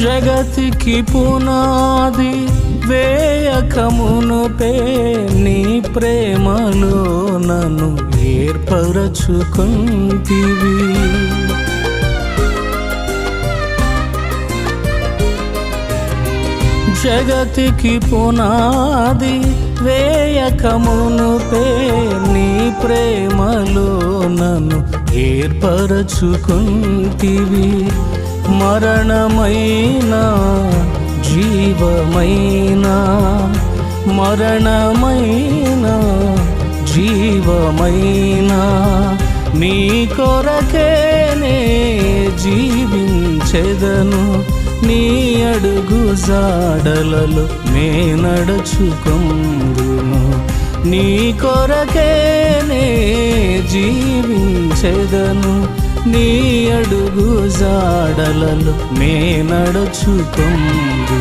జగతికి పునాది వేయకమునుపే నీ ప్రేమలో నన్ను ఏర్పరచుకుంటివి. జగతికి పునాది వేయకమునుపే నీ ప్రేమలో నన్ను ఏర్పరచుకుంటివి. మరణమైన జీవమైన, మరణమైన జీవమైన నీ కొరకేనే జీవించెదను. నీ అడుగు జాడలలో నే నడుచుకొందును. నీ కొరకేనే జీవించెదను. నీ అడుగు జాడలలో నే నడుచుకొందును.